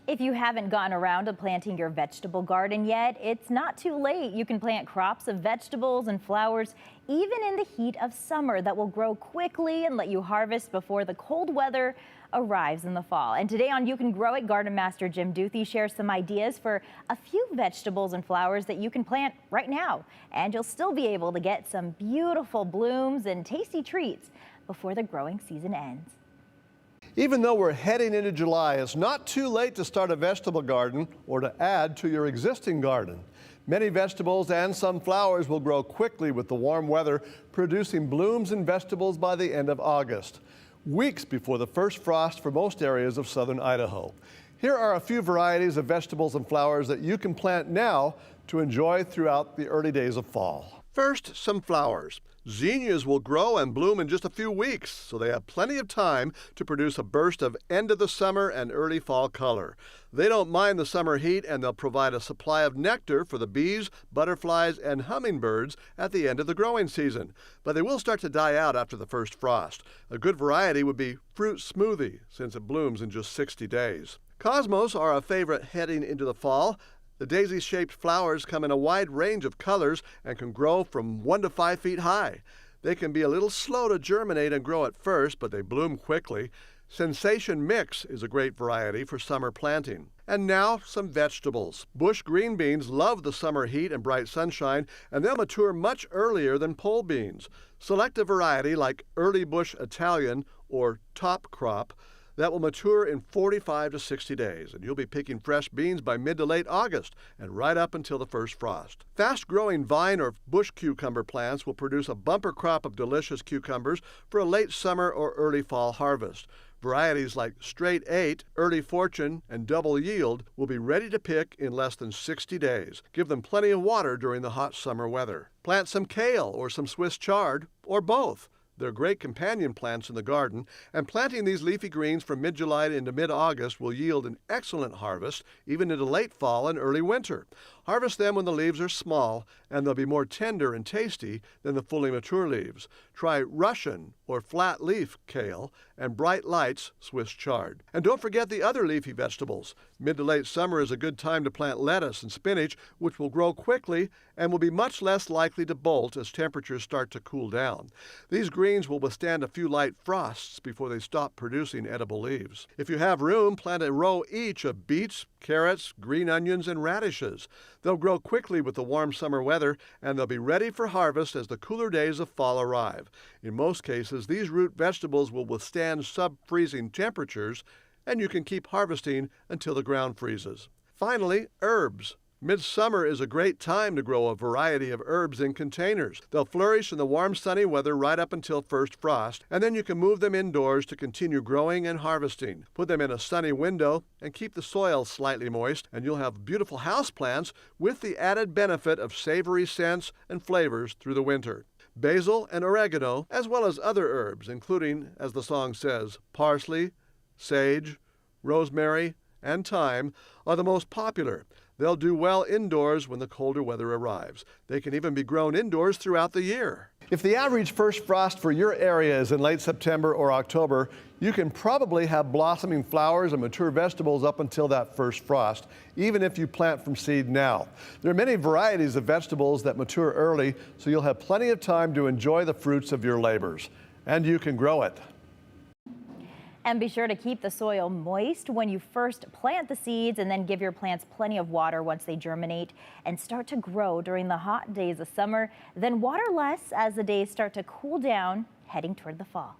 If you haven't gotten around to planting your vegetable garden yet, it's not too late. You can plant crops of vegetables and flowers even in the heat of summer that will grow quickly and let you harvest before the cold weather arrives in the fall. And today on You Can Grow It, Garden Master Jim Duthie shares some ideas for a few vegetables and flowers that you can plant right now. And you'll still be able to get some beautiful blooms and tasty treats before the growing season ends. Even though we're heading into July, it's not too late to start a vegetable garden or to add to your existing garden. Many vegetables and some flowers will grow quickly with the warm weather, producing blooms and vegetables by the end of August, weeks before the first frost for most areas of southern Idaho. Here are a few varieties of vegetables and flowers that you can plant now to enjoy throughout the early days of fall. First, some flowers. Zinnias will grow and bloom in just a few weeks, so they have plenty of time to produce a burst of end of the summer and early fall color. They don't mind the summer heat, and they'll provide a supply of nectar for the bees, butterflies, and hummingbirds at the end of the growing season. But they will start to die out after the first frost. A good variety would be fruit smoothie, since it blooms in just 60 days. Cosmos are a favorite heading into the fall. The daisy-shaped flowers come in a wide range of colors and can grow from 1 to 5 feet high. They can be a little slow to germinate and grow at first, but they bloom quickly. Sensation Mix is a great variety for summer planting. And now, some vegetables. Bush green beans love the summer heat and bright sunshine, and they'll mature much earlier than pole beans. Select a variety like Early Bush Italian or Top Crop that will mature in 45 to 60 days, and you'll be picking fresh beans by mid to late August and right up until the first frost. Fast-growing vine or bush cucumber plants will produce a bumper crop of delicious cucumbers for a late summer or early fall harvest. Varieties like Straight 8, Early Fortune, and Double Yield will be ready to pick in less than 60 days. Give them plenty of water during the hot summer weather. Plant some kale or some Swiss chard, or both. They're great companion plants in the garden, and planting these leafy greens from mid-July into mid-August will yield an excellent harvest, even into late fall and early winter. Harvest them when the leaves are small, and they'll be more tender and tasty than the fully mature leaves. Try Russian or flat leaf kale and Bright Lights Swiss chard. And don't forget the other leafy vegetables. Mid to late summer is a good time to plant lettuce and spinach, which will grow quickly and will be much less likely to bolt as temperatures start to cool down. These greens will withstand a few light frosts before they stop producing edible leaves. If you have room, plant a row each of beets, carrots, green onions, and radishes. They'll grow quickly with the warm summer weather, and they'll be ready for harvest as the cooler days of fall arrive. In most cases, these root vegetables will withstand sub-freezing temperatures, and you can keep harvesting until the ground freezes. Finally, herbs. Midsummer is a great time to grow a variety of herbs in containers. They'll flourish in the warm, sunny weather right up until first frost, and then you can move them indoors to continue growing and harvesting. Put them in a sunny window and keep the soil slightly moist, and you'll have beautiful houseplants with the added benefit of savory scents and flavors through the winter. Basil and oregano, as well as other herbs, including, as the song says, parsley, sage, rosemary, and thyme, are the most popular. They'll do well indoors when the colder weather arrives. They can even be grown indoors throughout the year. If the average first frost for your area is in late September or October, you can probably have blossoming flowers and mature vegetables up until that first frost, even if you plant from seed now. There are many varieties of vegetables that mature early, so you'll have plenty of time to enjoy the fruits of your labors. And you can grow it. And be sure to keep the soil moist when you first plant the seeds, and then give your plants plenty of water once they germinate and start to grow during the hot days of summer. Then water less as the days start to cool down, heading toward the fall.